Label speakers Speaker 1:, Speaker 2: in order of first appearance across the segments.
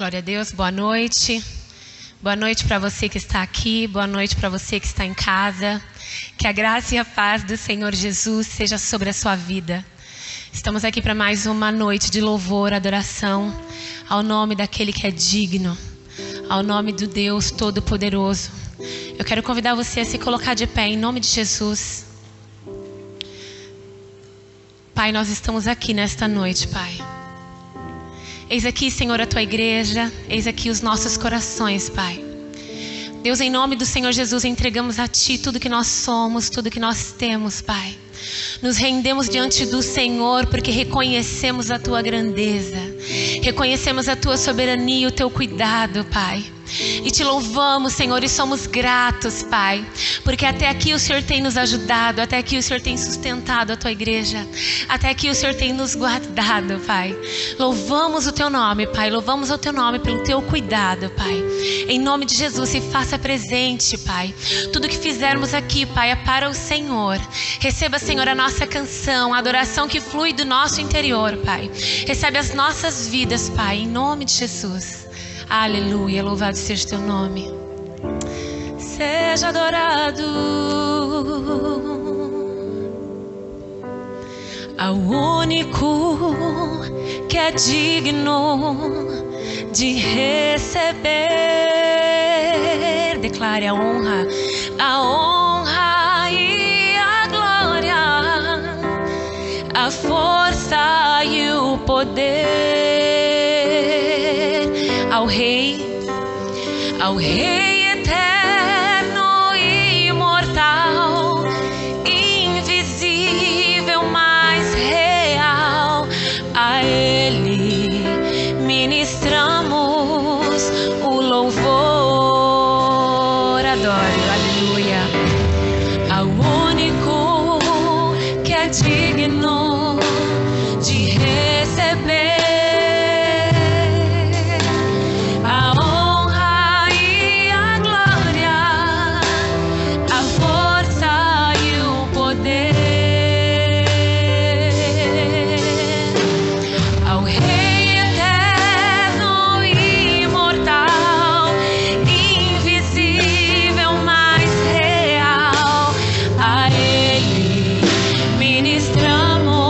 Speaker 1: Glória a Deus, boa noite. Boa noite para você que está aqui, boa noite para você que está em casa. Que a graça e a paz do Senhor Jesus seja sobre a sua vida. Estamos aqui para mais uma noite de louvor, adoração ao nome daquele que é digno, ao nome do Deus Todo-Poderoso. Eu quero convidar você a se colocar de pé em nome de Jesus. Pai, nós estamos aqui nesta noite, Pai. Eis aqui, Senhor, a Tua igreja, eis aqui os nossos corações, Pai. Deus, em nome do Senhor Jesus, entregamos a Ti tudo que nós somos, tudo que nós temos, Pai. Nos rendemos diante do Senhor porque reconhecemos a Tua grandeza, reconhecemos a Tua soberania e o Teu cuidado, Pai. E Te louvamos, Senhor, e somos gratos, Pai, porque até aqui o Senhor tem nos ajudado, até aqui o Senhor tem sustentado a Tua igreja, até aqui o Senhor tem nos guardado, Pai. Louvamos o Teu nome, Pai, louvamos o Teu nome pelo Teu cuidado, Pai. Em nome de Jesus, se faça presente, Pai. Tudo que fizermos aqui, Pai, é para o Senhor. Receba, Senhor, a nossa canção, a adoração que flui do nosso interior, Pai. Recebe as nossas vidas, Pai, em nome de Jesus. Aleluia, louvado seja o Teu nome. Seja adorado ao único que é digno de receber. Declare a honra e a glória, a força e o poder ao Rei eterno e imortal, invisível, mas real. A Ele ministramos o louvor. Adore, aleluia, ao único que é digno de receber ministramos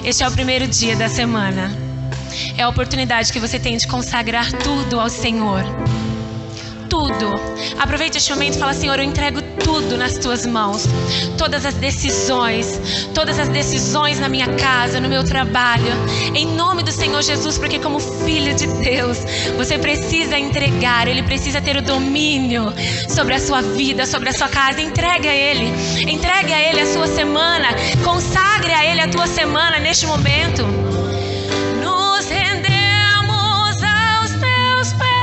Speaker 1: Este é o primeiro dia da semana. É a oportunidade que você tem de consagrar tudo ao Senhor. Tudo. Aproveite este momento e fala: Senhor, eu entrego tudo nas tuas mãos. Todas as decisões na minha casa, no meu trabalho, em nome do Senhor Jesus, porque como filho de Deus, você precisa entregar, Ele precisa ter o domínio sobre a sua vida, sobre a sua casa. Entregue a Ele a sua semana, consagre a Ele a tua semana neste momento. Nos rendemos aos teus pés,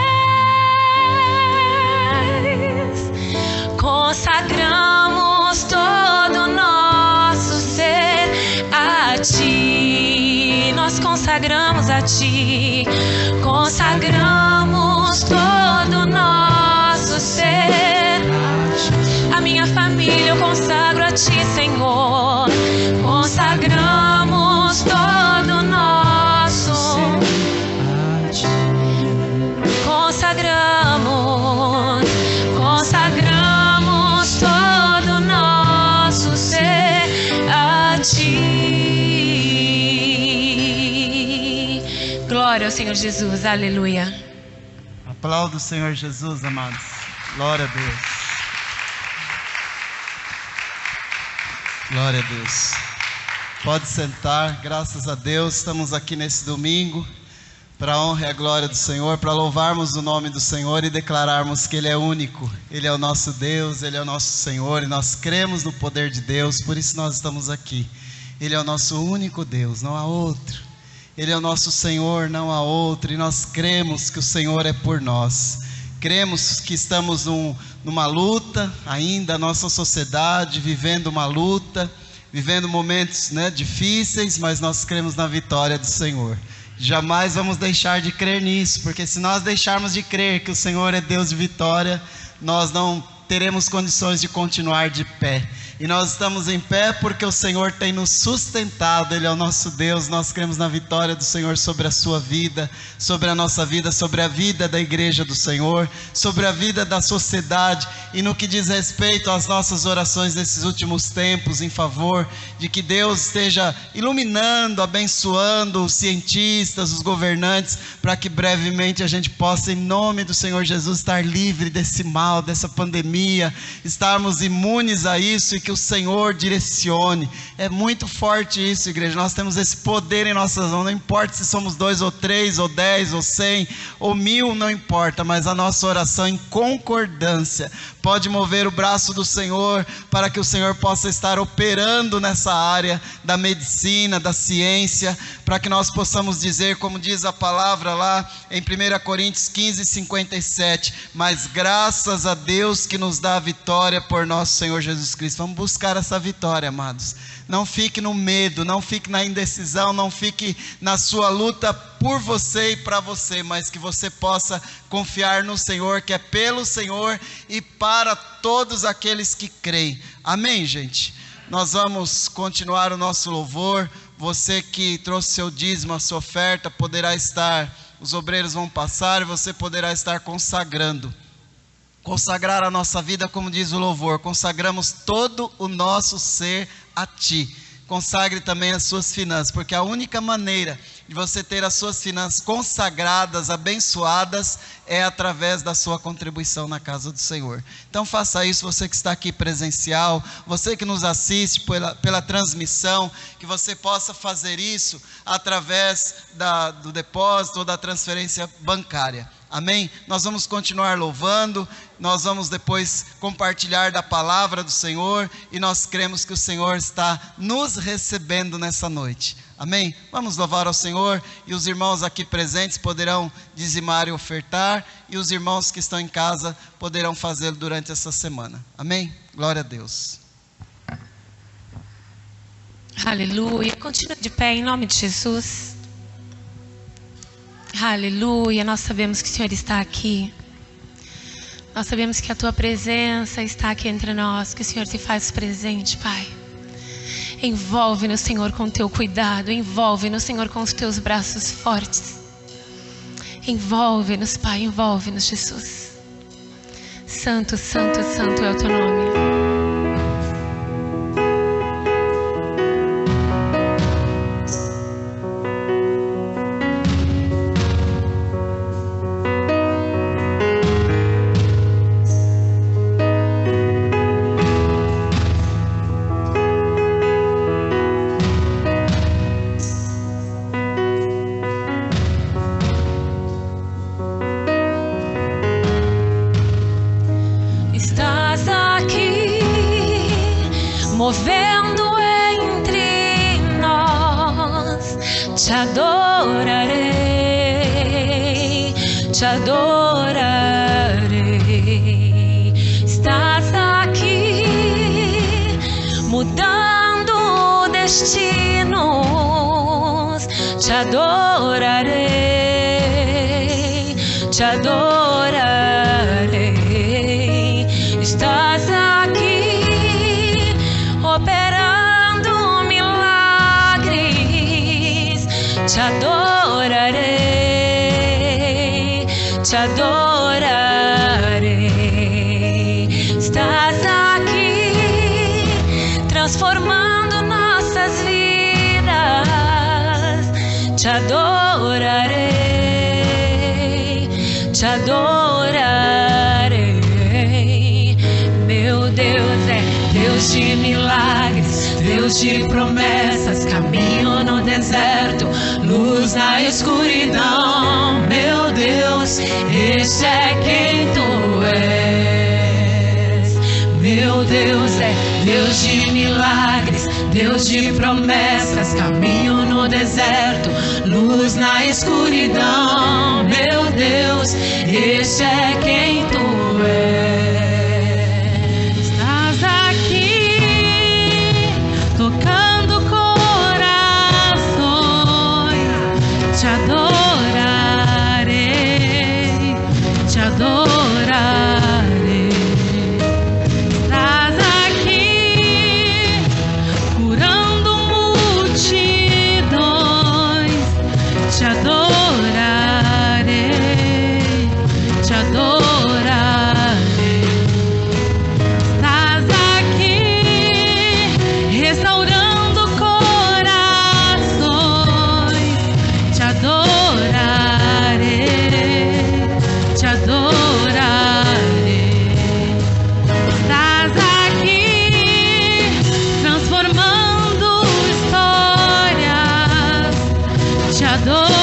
Speaker 1: consagramos todo o nosso ser a Ti. Nós consagramos a Ti, consagramos todo o nosso ser. A minha família eu consagro a Ti, Senhor. Consagramos todo o nosso. Consagramos todo o nosso ser a Ti. Glória ao Senhor Jesus, aleluia.
Speaker 2: Aplauda o Senhor Jesus, amados. Glória a Deus. Glória a Deus. Pode sentar, graças a Deus. Estamos aqui nesse domingo para a honra e a glória do Senhor, para louvarmos o nome do Senhor e declararmos que Ele é único. Ele é o nosso Deus, Ele é o nosso Senhor, e nós cremos no poder de Deus, por isso nós estamos aqui. Ele é o nosso único Deus, não há outro. Ele é o nosso Senhor, não há outro, e nós cremos que o Senhor é por nós. Cremos que estamos numa luta ainda, a nossa sociedade vivendo uma luta, vivendo momentos, difíceis, mas nós cremos na vitória do Senhor. Jamais vamos deixar de crer nisso, porque se nós deixarmos de crer que o Senhor é Deus de vitória, nós não teremos condições de continuar de pé. E nós estamos em pé porque o Senhor tem nos sustentado. Ele é o nosso Deus. Nós cremos na vitória do Senhor sobre a sua vida, sobre a nossa vida, sobre a vida da igreja do Senhor, sobre a vida da sociedade. E no que diz respeito às nossas orações nesses últimos tempos, em favor de que Deus esteja iluminando, abençoando os cientistas, os governantes, para que brevemente a gente possa, em nome do Senhor Jesus, estar livre desse mal, dessa pandemia, estarmos imunes a isso e que o Senhor direcione. É muito forte isso, igreja. Nós temos esse poder em nossas mãos. Não importa se somos 2 ou 3 ou 10 ou 100 ou 1000, não importa, mas a nossa oração em concordância pode mover o braço do Senhor para que o Senhor possa estar operando nessa área da medicina, da ciência, para que nós possamos dizer, como diz a palavra lá em 1 Coríntios 15, 57, mas graças a Deus que nos dá a vitória por nosso Senhor Jesus Cristo. Vamos buscar essa vitória, amados. Não fique no medo, não fique na indecisão, não fique na sua luta por você e para você, mas que você possa confiar no Senhor, que é pelo Senhor e para todos aqueles que creem. Amém, gente? Nós vamos continuar o nosso louvor. Você que trouxe seu dízimo, a sua oferta, poderá estar, os obreiros vão passar e você poderá estar consagrando. Consagrar a nossa vida, como diz o louvor, consagramos todo o nosso ser a Ti. Consagre também as suas finanças, porque a única maneira de você ter as suas finanças consagradas, abençoadas, é através da sua contribuição na casa do Senhor. Então faça isso, você que está aqui presencial, você que nos assiste pela transmissão, que você possa fazer isso através do depósito ou da transferência bancária. Amém? Nós vamos continuar louvando, nós vamos depois compartilhar da palavra do Senhor e nós cremos que o Senhor está nos recebendo nessa noite. Amém? Vamos louvar ao Senhor e os irmãos aqui presentes poderão dizimar e ofertar e os irmãos que estão em casa poderão fazê-lo durante essa semana. Amém? Glória a Deus.
Speaker 1: Aleluia. Continua de pé em nome de Jesus. Aleluia, nós sabemos que o Senhor está aqui. Nós sabemos que a Tua presença está aqui entre nós, que o Senhor se faz presente, Pai. Envolve-nos, Senhor, com o Teu cuidado. Envolve-nos, Senhor, com os Teus braços fortes. Envolve-nos, Pai, envolve-nos, Jesus. Santo, santo, santo é o Teu nome. te adorarei, te adorarei. Estás aqui mudando destinos, te adorarei, te adorarei. Estás aqui operando milagres, te adorarei, te adorarei. Estás aqui transformando nossas vidas, te adorarei, te adorarei. Meu Deus é Deus de milagres, Deus de promessas, caminho no deserto, luz na escuridão. Meu Deus, este é quem tu és. Meu Deus é Deus de milagres, Deus de promessas, caminho no deserto, luz na escuridão. Meu Deus, este é quem tu és. Estás aqui tocando corações, te adorarei, te adorarei. Estás aqui curando multidões, te adorarei, te adorarei. Estás aqui restaurando corações, te adorarei, te adorarei. Estás aqui transformando histórias, te adorarei,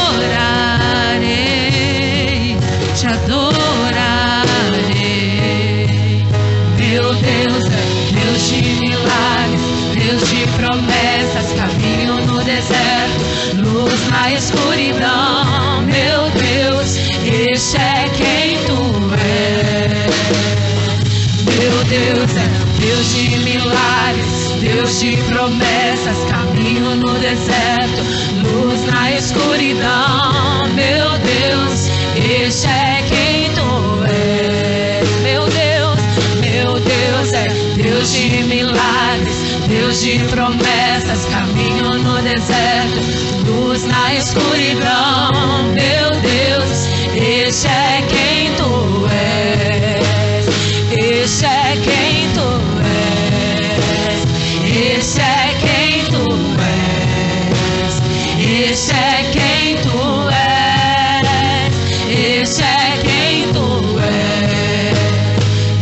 Speaker 1: te adorarei. Meu Deus é Deus de milagres, Deus de promessas, caminho no deserto, luz na escuridão. Meu Deus, este é quem tu és. Meu Deus é Deus de milagres, Deus de promessas, caminho no deserto, luz na escuridão. Meu Deus, este é quem tu és. Meu Deus é Deus de milagres, Deus de promessas, caminho no deserto, luz na escuridão. Meu Deus, este é quem tu és. Este é quem tu és. Este é quem tu és. Este é quem tu és. Este é quem tu és.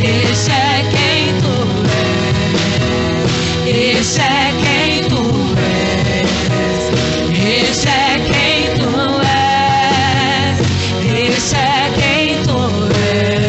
Speaker 1: Este é quem tu és. Este é quem tu és. Este é quem tu és. Este é quem tu és.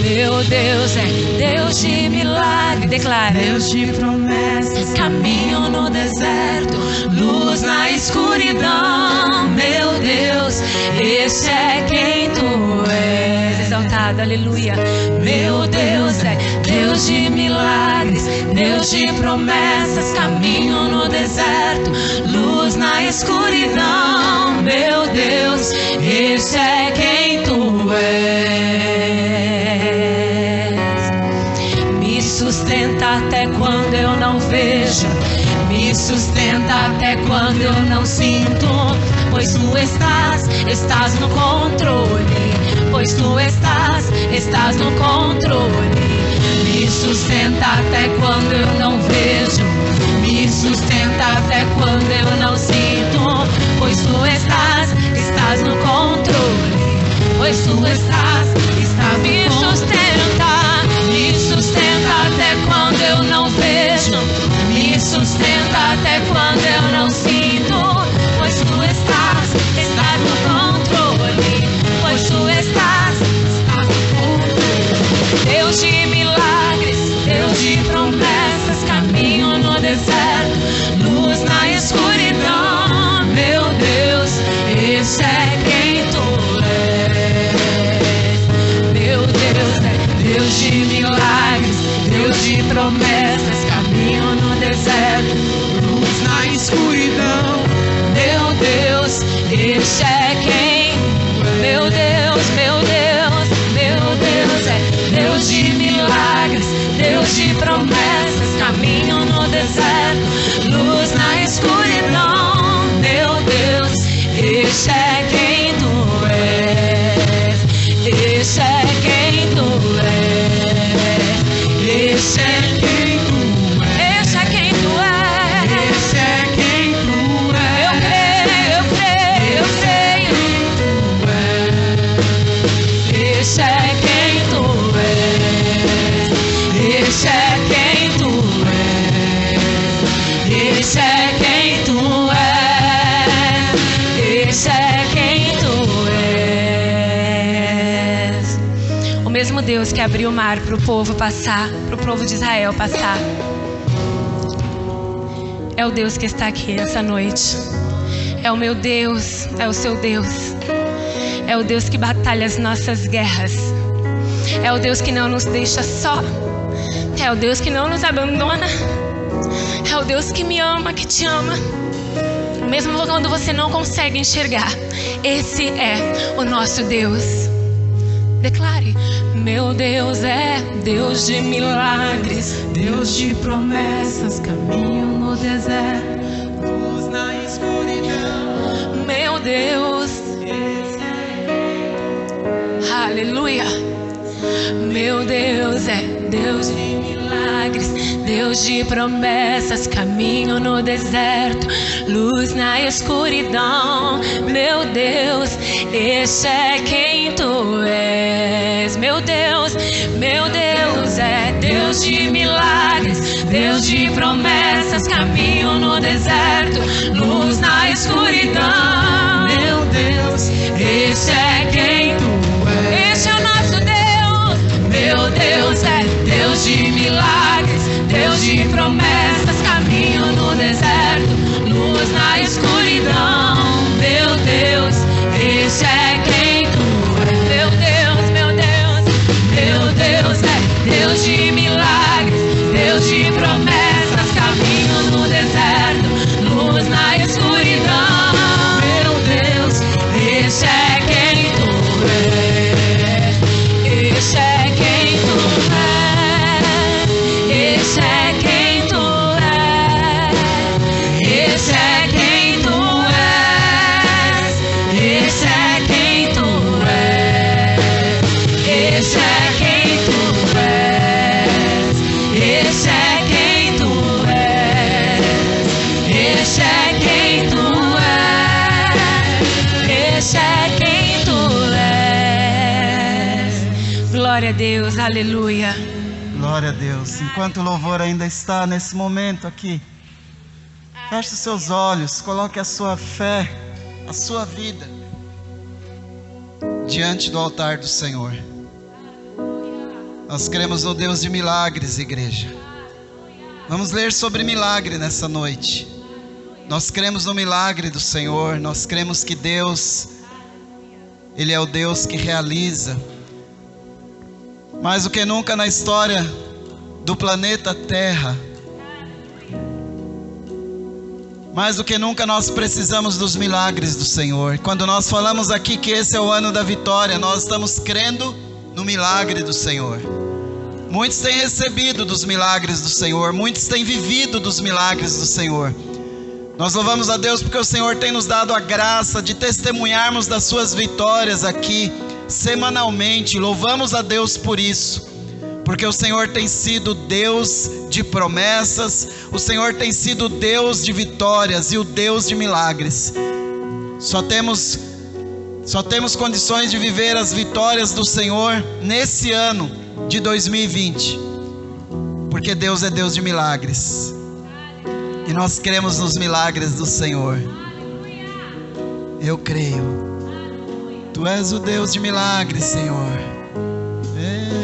Speaker 1: Meu Deus é Deus de milagre, declara. Deus de promessas, caminho no deserto, luz na escuridão. Meu Deus, este é quem tu és. Exaltado, aleluia. Meu Deus é Deus de milagres, Deus de promessas, caminho no deserto, luz na escuridão. Meu Deus, este é quem tu és. Me sustenta até quando eu não vejo, me sustenta até quando eu não sinto, pois tu estás no controle, pois tu estás no controle. Me sustenta até quando eu não vejo, me sustenta até quando eu não sinto, pois tu estás no controle, pois tu estás me sustenta até quando eu não vejo, me sustenta até quando eu não sinto, pois tu estás no controle, pois tu estás no controle. Deus de milagres, Deus de promessas, caminho no deserto, luz na escuridão. promessas, caminho no deserto, luz na escuridão. Meu Deus, este é quem? Meu Deus, meu Deus, meu Deus é Deus de milagres, Deus de promessas, caminho no deserto, luz na escuridão. Meu Deus, este é quem tu és, este é quem tu és, este é quem tu és, este é quem tu és, este é quem tu és. Eu creio, eu creio, eu creio. Este é quem tu és, este é quem tu és, este é quem tu és, este é quem tu és. O mesmo Deus que abriu o mar para o povo passar, para o povo de Israel passar, é o Deus que está aqui essa noite. É o meu Deus, é o seu Deus. É o Deus que batalha as nossas guerras. É o Deus que não nos deixa só. É o Deus que não nos abandona. É o Deus que me ama, que te ama, mesmo quando você não consegue enxergar. Esse é o nosso Deus. Declare: meu Deus é Deus de milagres, Deus de promessas, caminho no deserto, luz na escuridão. Meu Deus, aleluia. Meu Deus é Deus de milagres, Deus de promessas, caminho no deserto, luz na escuridão. Meu Deus, este é quem tu és. Meu Deus é Deus de milagres, Deus de promessas, caminho no deserto, luz na escuridão. Meu Deus, este é quem tu és. Este é o nosso Deus. Meu Deus é Deus de milagres, Deus de promessas, caminho no deserto, luz na escuridão. Meu Deus, este é quem tu és. Meu Deus, meu Deus, meu Deus é Deus de milagres, Deus de promessas, caminho no deserto, luz na escuridão. Meu Deus, este é quem tu és. Este é quem tu és. Este é quem tu és. Este é quem tu és. Este é quem tu és. Este é quem tu és. Este é quem tu és. Este é quem tu és. Este é quem tu és. Glória a Deus, aleluia.
Speaker 2: Glória a Deus. Enquanto o louvor ainda está nesse momento aqui, feche os seus olhos, coloque a sua fé, a sua vida diante do altar do Senhor. Nós cremos no Deus de milagres, igreja. Vamos ler sobre milagre nessa noite. Nós cremos no milagre do Senhor. Nós cremos que Deus, Ele é o Deus que realiza. Mais do que nunca na história do planeta Terra, mais do que nunca nós precisamos dos milagres do Senhor. Quando nós falamos aqui que esse é o ano da vitória, nós estamos crendo no milagre do Senhor. Muitos têm recebido dos milagres do Senhor, muitos têm vivido dos milagres do Senhor. Nós louvamos a Deus porque o Senhor tem nos dado a graça de testemunharmos das suas vitórias aqui semanalmente. Louvamos a Deus por isso, porque o Senhor tem sido Deus de promessas, o Senhor tem sido Deus de vitórias e o Deus de milagres. Só temos condições de viver as vitórias do Senhor nesse ano de 2020, porque Deus é Deus de milagres, e nós cremos nos milagres do Senhor. Eu creio. Tu és o Deus de milagres, Senhor.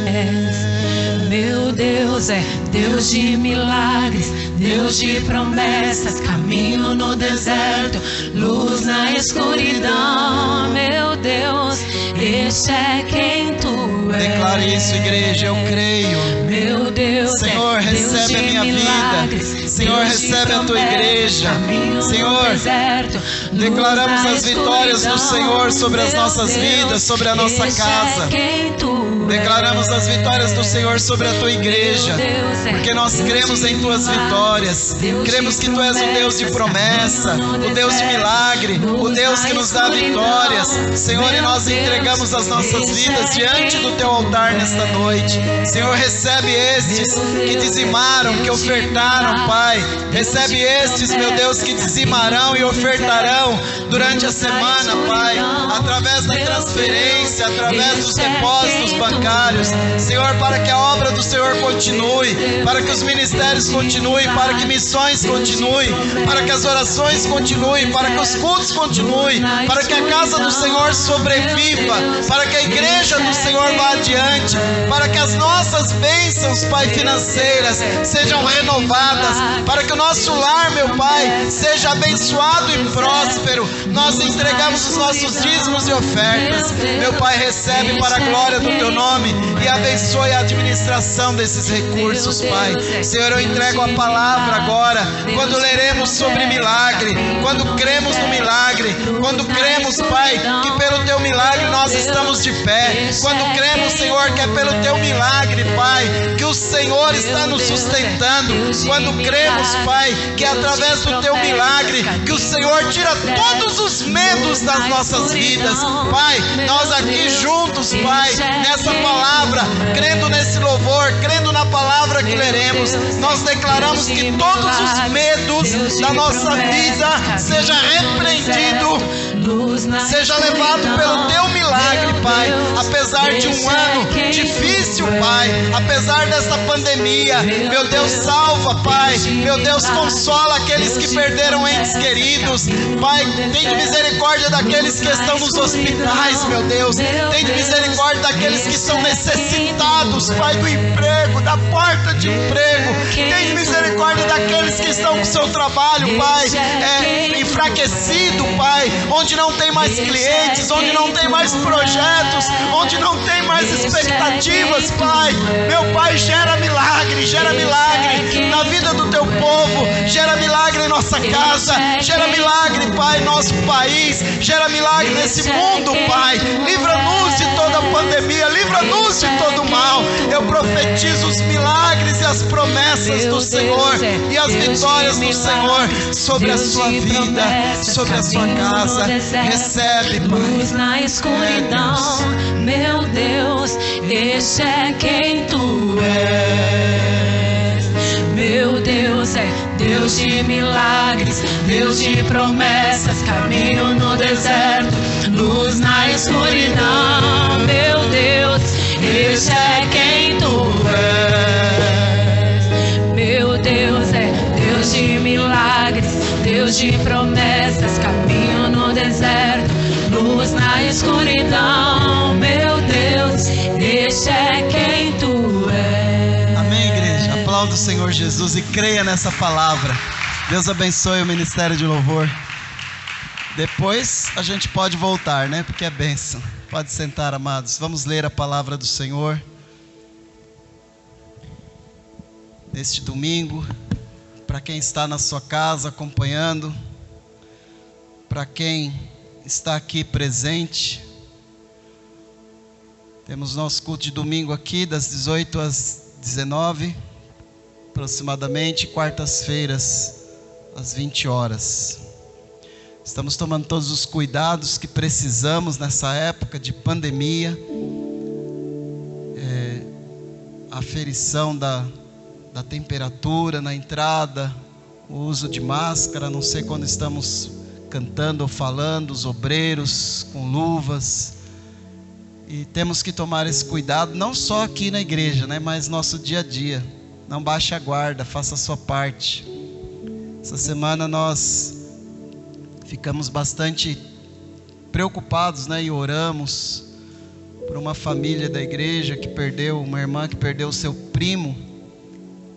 Speaker 1: És meu Meu Deus é Deus de milagres, Deus de promessas, caminho no deserto, luz na escuridão. Meu Deus, este é quem tu és.
Speaker 2: Declare isso, igreja, eu creio.
Speaker 1: Meu Deus,
Speaker 2: Senhor, recebe a minha vida. Senhor, recebe a tua igreja. Senhor, declaramos as vitórias do Senhor sobre as nossas vidas, sobre a nossa casa. Declaramos as vitórias do Senhor sobre a tua igreja, porque nós cremos em tuas vitórias. Cremos que tu és o Deus de promessa, o Deus de milagre, o Deus que nos dá vitórias. Senhor, e nós entregamos as nossas vidas diante do teu altar nesta noite. Senhor, recebe estes que dizimaram, que ofertaram, Pai. Recebe estes, meu Deus, que dizimarão e ofertarão durante a semana, Pai, através da transferência, através dos depósitos bancários. Senhor, para que a obra do Senhor continue, para que os ministérios continuem, para que missões continuem, para que as orações continuem, para que os cultos continuem, para que a casa do Senhor sobreviva, para que a igreja do Senhor vá adiante, para que as nossas bênçãos, Pai, financeiras sejam renovadas, para que o nosso lar, meu Pai, seja abençoado e próspero. Nós entregamos os nossos dízimos e ofertas. Meu Pai, recebe para a glória do teu nome e abençoe a administração desses recursos, Pai. Senhor, eu entrego a palavra agora, quando leremos sobre milagre, quando cremos no milagre, quando cremos, Pai, que pelo teu milagre nós estamos de pé, quando cremos, Senhor, que é pelo teu milagre, Pai, que o Senhor está nos sustentando, quando cremos, Pai, que é através do teu milagre que o Senhor tira todos os medos das nossas vidas. Pai, nós aqui juntos, Pai, nessa palavra, crendo nesse louvor, crendo na palavra que leremos, nós declaramos que todos os medos da nossa vida seja repreendido, seja levado pelo teu milagre, Pai. Apesar de um ano difícil, Pai, apesar dessa pandemia, meu Deus, salva, Pai, meu Deus, consola aqueles que perderam entes queridos, Pai, tem misericórdia daqueles que estão nos hospitais, meu Deus, tem misericórdia daqueles que estão necessitados, Pai, do emprego, da porta de emprego, tem misericórdia daqueles que estão com seu trabalho, Pai, enfraquecido, Pai, onde não tem mais clientes, onde não tem mais projetos, onde não tem mais expectativas, Pai, meu Pai, gera milagre na vida do teu povo, gera milagre em nossa casa, gera milagre, Pai, em nosso país, gera milagre nesse mundo, Pai, livra-nos de toda a pandemia, livra-nos de todo o mal. Eu profetizo os milagres e as promessas do Senhor e as vitórias do Senhor sobre a sua vida, sobre a sua casa. Recebe, Pai.
Speaker 1: Luz na escuridão, meu Deus, este é quem tu és. Meu Deus é Deus de milagres, Deus de promessas, caminho no deserto, luz na escuridão. Meu Deus, este é quem tu és. Meu Deus é Deus de milagres, Deus de promessas, caminho no deserto, luz na escuridão. Meu Deus, este é quem tu és.
Speaker 2: Amém, igreja. Aplauda o Senhor Jesus e creia nessa palavra. Deus abençoe o ministério de louvor. Depois a gente pode voltar, né? Porque é bênção. Pode sentar, amados. Vamos ler a palavra do Senhor neste domingo. Para quem está na sua casa acompanhando, para quem está aqui presente, temos nosso culto de domingo aqui das 18 às 19, aproximadamente, quartas-feiras às 20 horas. Estamos tomando todos os cuidados que precisamos nessa época de pandemia, aferição da temperatura na entrada, o uso de máscara, a não ser quando estamos cantando ou falando, os obreiros com luvas, e temos que tomar esse cuidado, não só aqui na igreja, né, mas nosso dia a dia. Não baixe a guarda, faça a sua parte. Essa semana nós ficamos bastante preocupados, né, e oramos por uma família da igreja que perdeu, uma irmã que perdeu o seu primo primo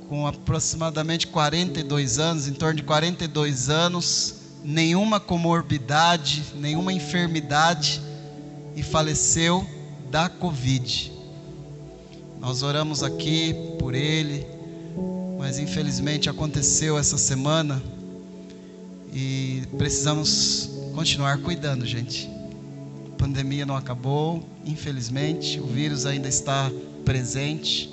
Speaker 2: com aproximadamente 42 anos, em torno de 42 anos, nenhuma comorbidade, nenhuma enfermidade, e faleceu da Covid. Nós oramos aqui por ele, mas infelizmente aconteceu essa semana e precisamos continuar cuidando, gente. A pandemia não acabou, infelizmente, o vírus ainda está presente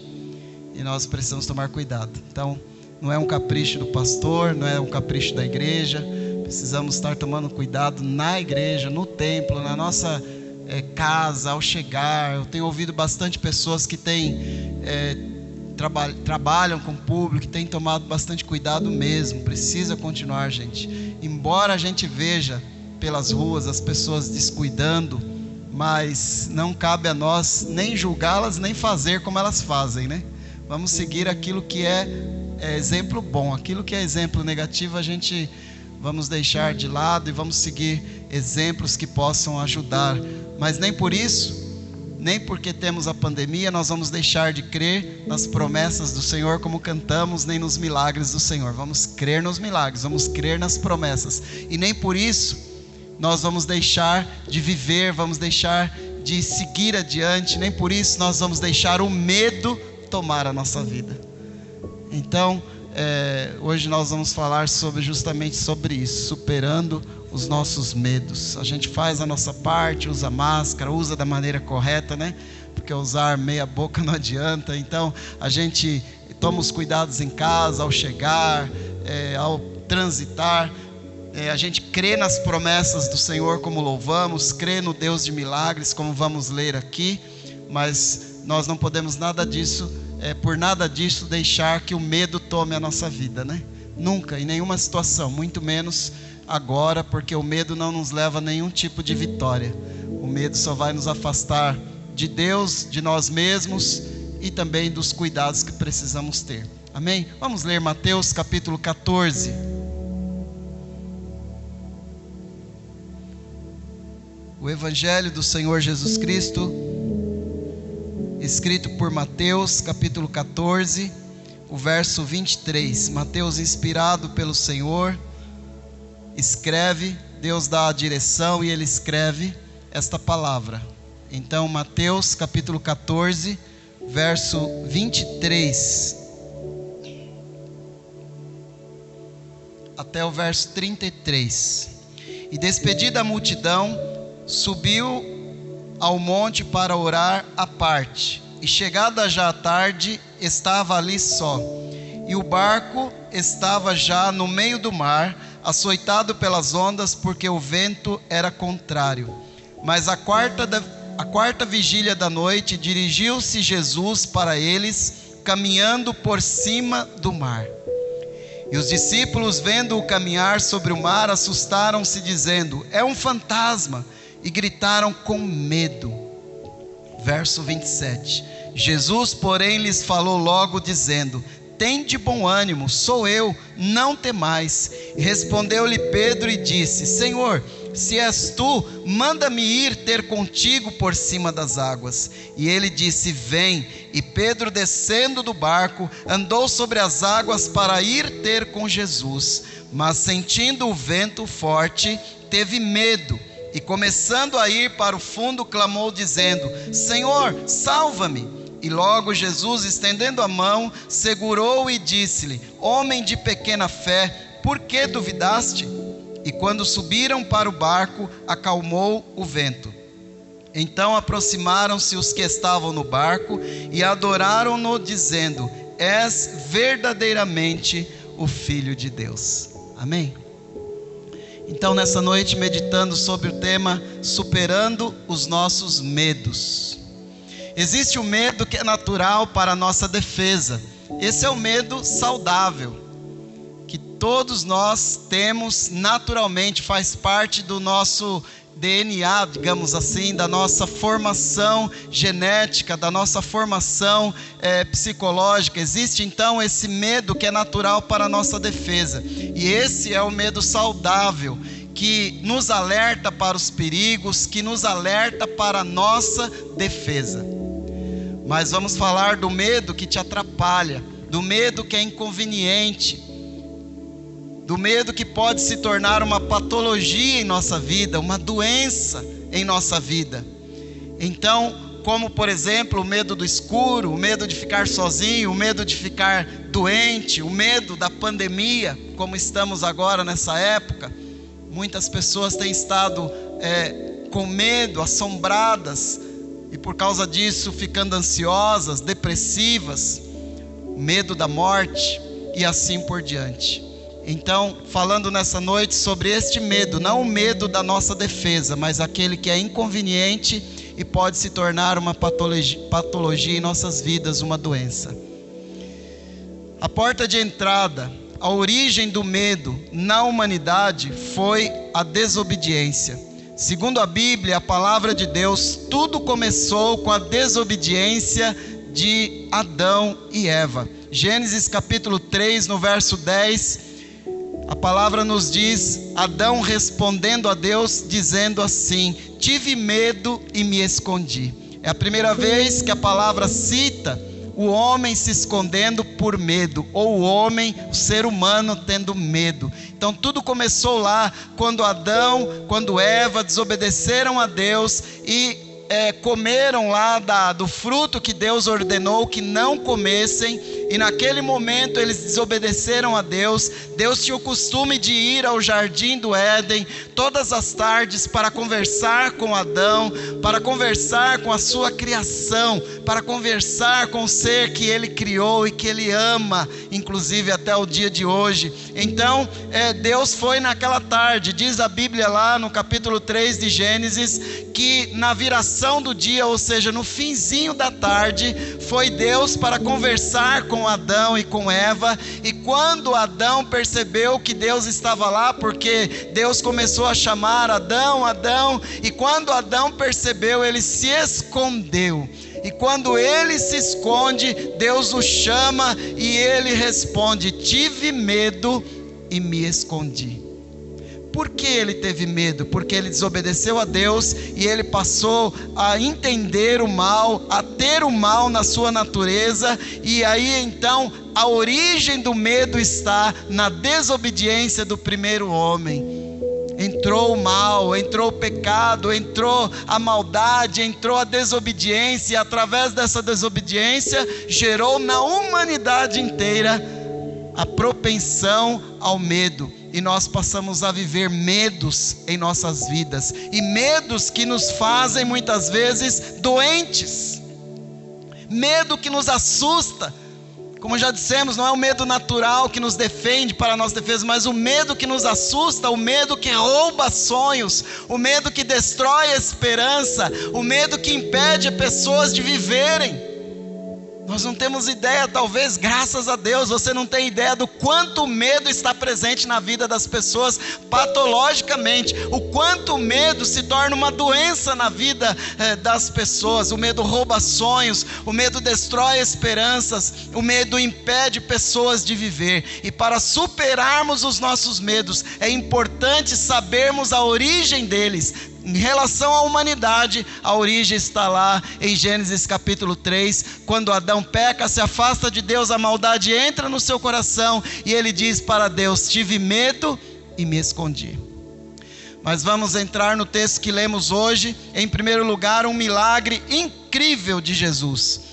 Speaker 2: e nós precisamos tomar cuidado. Então, não é um capricho do pastor, não é um capricho da igreja, precisamos estar tomando cuidado na igreja, no templo, na nossa casa, ao chegar. Eu tenho ouvido bastante pessoas que trabalham com o público, que têm tomado bastante cuidado mesmo. Precisa continuar, gente. Embora a gente veja pelas ruas as pessoas descuidando, mas não cabe a nós nem julgá-las, nem fazer como elas fazem, né? Vamos seguir aquilo que é exemplo bom. Aquilo que é exemplo negativo, a gente vamos deixar de lado e vamos seguir exemplos que possam ajudar. Mas nem por isso, nem porque temos a pandemia, nós vamos deixar de crer nas promessas do Senhor, como cantamos, nem nos milagres do Senhor. Vamos crer nos milagres, vamos crer nas promessas. E nem por isso nós vamos deixar de viver, vamos deixar de seguir adiante. Nem por isso nós vamos deixar o medo tomar a nossa vida. Então, hoje nós vamos falar justamente sobre isso, superando os nossos medos. A gente faz a nossa parte, usa máscara, usa da maneira correta, né? Porque usar meia boca não adianta. Então a gente toma os cuidados em casa, ao chegar, ao transitar. A gente crê nas promessas do Senhor, como louvamos, crê no Deus de milagres, como vamos ler aqui, mas nós não podemos por nada disso deixar que o medo tome a nossa vida, né? Nunca, em nenhuma situação, muito menos agora, porque o medo não nos leva a nenhum tipo de vitória. O medo só vai nos afastar de Deus, de nós mesmos e também dos cuidados que precisamos ter. Amém? Vamos ler Mateus capítulo 14. O Evangelho do Senhor Jesus Cristo, escrito por Mateus capítulo 14, o verso 23. Mateus, inspirado pelo Senhor, escreve, Deus dá a direção e ele escreve esta palavra. Então, Mateus capítulo 14, verso 23 até o verso 33. E despedida a multidão, subiu ao monte para orar à parte. E chegada já a tarde, estava ali só. E o barco estava já no meio do mar, açoitado pelas ondas, porque o vento era contrário. Mas a quarta vigília da noite, dirigiu-se Jesus para eles, caminhando por cima do mar. E os discípulos, vendo-o caminhar sobre o mar, assustaram-se, dizendo: é um fantasma, e gritaram com medo. Verso 27. Jesus, porém, lhes falou logo, dizendo: tende bom ânimo, sou eu, não temais. E respondeu-lhe Pedro e disse: Senhor, se és tu, manda-me ir ter contigo por cima das águas. E ele disse: vem. E Pedro, descendo do barco, andou sobre as águas para ir ter com Jesus. Mas sentindo o vento forte, teve medo. E começando a ir para o fundo, clamou dizendo: Senhor, salva-me. E logo Jesus, estendendo a mão, segurou-o e disse-lhe: homem de pequena fé, por que duvidaste? E quando subiram para o barco, acalmou o vento. Então aproximaram-se os que estavam no barco e adoraram-no, dizendo: és verdadeiramente o Filho de Deus. Amém? Então, nessa noite, meditando sobre o tema superando os nossos medos. Existe o medo que é natural para a nossa defesa. Esse é o medo saudável, que todos nós temos naturalmente, faz parte do nosso DNA, digamos assim, da nossa formação genética, da nossa formação psicológica. Existe então esse medo que é natural para a nossa defesa. E esse é o medo saudável, que nos alerta para os perigos, que nos alerta para a nossa defesa. Mas vamos falar do medo que te atrapalha, do medo que é inconveniente, do medo que pode se tornar uma patologia em nossa vida, uma doença em nossa vida. Então, como por exemplo o medo do escuro, o medo de ficar sozinho, o medo de ficar doente, o medo da pandemia, como estamos agora nessa época. Muitas pessoas têm estado com medo, assombradas, e por causa disso ficando ansiosas, depressivas, medo da morte e assim por diante. Então, falando nessa noite sobre este medo, não o medo da nossa defesa, mas aquele que é inconveniente e pode se tornar uma patologia em nossas vidas, uma doença. A porta de entrada, a origem do medo na humanidade foi a desobediência. Segundo a Bíblia, a palavra de Deus, tudo começou com a desobediência de Adão e Eva. Gênesis capítulo 3, no verso 10, a palavra nos diz, Adão respondendo a Deus, dizendo assim: tive medo e me escondi. É a primeira vez que a palavra cita o homem se escondendo por medo, ou o homem, o ser humano tendo medo. Então tudo começou lá, quando quando Eva desobedeceram a Deus e comeram lá do fruto que Deus ordenou que não comessem, e naquele momento eles desobedeceram a Deus. Deus tinha o costume de ir ao jardim do Éden todas as tardes para conversar com Adão, para conversar com a sua criação, para conversar com o ser que ele criou e que ele ama, inclusive até o dia de hoje. Então Deus foi naquela tarde, diz a Bíblia lá no capítulo 3 de Gênesis, que na viração do dia, ou seja, no finzinho da tarde, foi Deus para conversar com Adão e com Eva. E quando Adão percebeu que Deus estava lá, porque Deus começou a chamar Adão, Adão, e quando Adão percebeu, ele se escondeu. E quando ele se esconde, Deus o chama e ele responde: tive medo e me escondi. Por que ele teve medo? Porque ele desobedeceu a Deus e ele passou a entender o mal, a ter o mal na sua natureza. E aí então a origem do medo está na desobediência do primeiro homem. Entrou o mal, entrou o pecado, entrou a maldade, entrou a desobediência, e através dessa desobediência gerou na humanidade inteira a propensão ao medo. E nós passamos a viver medos em nossas vidas, e medos que nos fazem muitas vezes doentes, medo que nos assusta. Como já dissemos, não é o medo natural que nos defende para a nossa defesa, mas o medo que nos assusta, o medo que rouba sonhos, o medo que destrói a esperança, o medo que impede pessoas de viverem. Nós não temos ideia, talvez, graças a Deus, você não tem ideia do quanto o medo está presente na vida das pessoas patologicamente, o quanto o medo se torna uma doença na vida das pessoas. O medo rouba sonhos, o medo destrói esperanças, o medo impede pessoas de viver. E para superarmos os nossos medos, é importante sabermos a origem deles. Em relação à humanidade, a origem está lá em Gênesis capítulo 3, quando Adão peca, se afasta de Deus, a maldade entra no seu coração e ele diz para Deus: tive medo e me escondi. Mas vamos entrar no texto que lemos hoje. Em primeiro lugar, um milagre incrível de Jesus.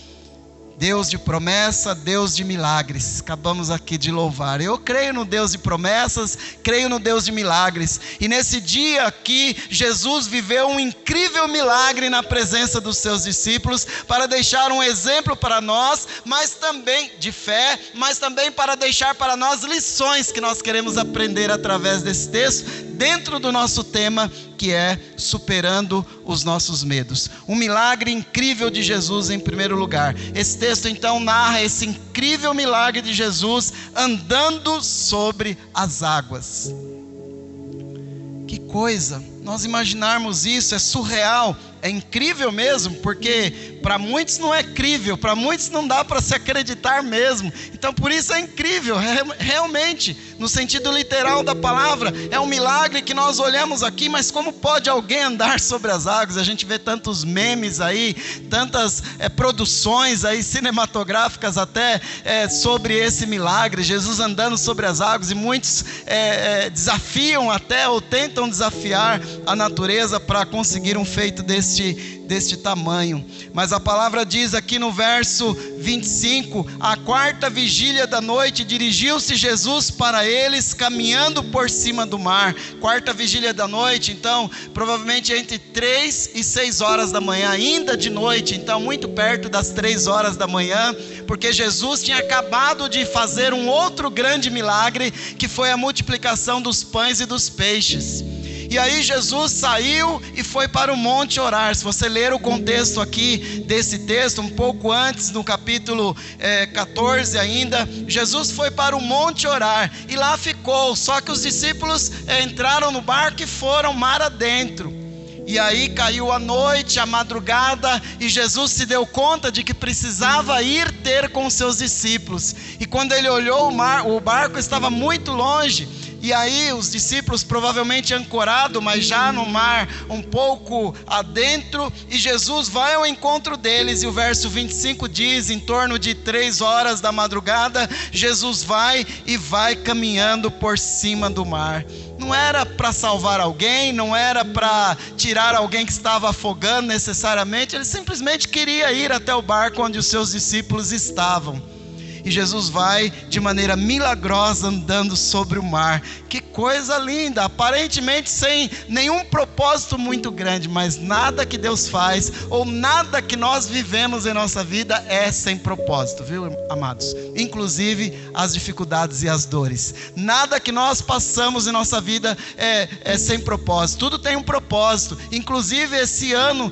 Speaker 2: Deus de promessa, Deus de milagres. Acabamos aqui de louvar. Eu creio no Deus de promessas, creio no Deus de milagres. E nesse dia aqui, Jesus viveu um incrível milagre na presença dos seus discípulos, para deixar um exemplo para nós, mas também de fé, mas também para deixar para nós lições que nós queremos aprender através desse texto, dentro do nosso tema, que é superando os nossos medos. Um milagre incrível de Jesus em primeiro lugar. Esse texto então narra esse incrível milagre de Jesus andando sobre as águas. Que coisa! nós imaginarmos isso é surreal, é incrível mesmo, porque para muitos não é crível, para muitos não dá para se acreditar mesmo. Então por isso é incrível, realmente, no sentido literal da palavra, é um milagre que nós olhamos aqui, mas como pode alguém andar sobre as águas? A gente vê tantos memes aí, tantas produções aí cinematográficas até sobre esse milagre, Jesus andando sobre as águas, e muitos desafiam até, ou tentam desafiar a natureza para conseguir um feito deste tamanho. Mas a palavra diz aqui no verso 25: à quarta vigília da noite, dirigiu-se Jesus para eles, caminhando por cima do mar. Quarta vigília da noite, então, provavelmente entre 3 e 6 horas da manhã, ainda de noite, então muito perto das 3 horas da manhã, porque Jesus tinha acabado de fazer um outro grande milagre, que foi a multiplicação dos pães e dos peixes. E aí Jesus saiu e foi para o monte orar. Se você ler o contexto aqui desse texto, um pouco antes, no capítulo 14 ainda, Jesus foi para o monte orar, e lá ficou. Só que os discípulos entraram no barco e foram mar adentro. E aí caiu a noite, a madrugada, e Jesus se deu conta de que precisava ir ter com seus discípulos. E quando ele olhou o barco estava muito longe. E aí os discípulos provavelmente ancorados, mas já no mar um pouco adentro, e Jesus vai ao encontro deles, e o verso 25 diz, em torno de 3 horas da madrugada, Jesus vai caminhando por cima do mar. Não era para salvar alguém, não era para tirar alguém que estava afogando necessariamente, ele simplesmente queria ir até o barco onde os seus discípulos estavam. E Jesus vai de maneira milagrosa andando sobre o mar. Que coisa linda, aparentemente sem nenhum propósito muito grande, mas nada que Deus faz, ou nada que nós vivemos em nossa vida é sem propósito, viu, amados? Inclusive as dificuldades e as dores. Nada que nós passamos em nossa vida é sem propósito, tudo tem um propósito, inclusive esse ano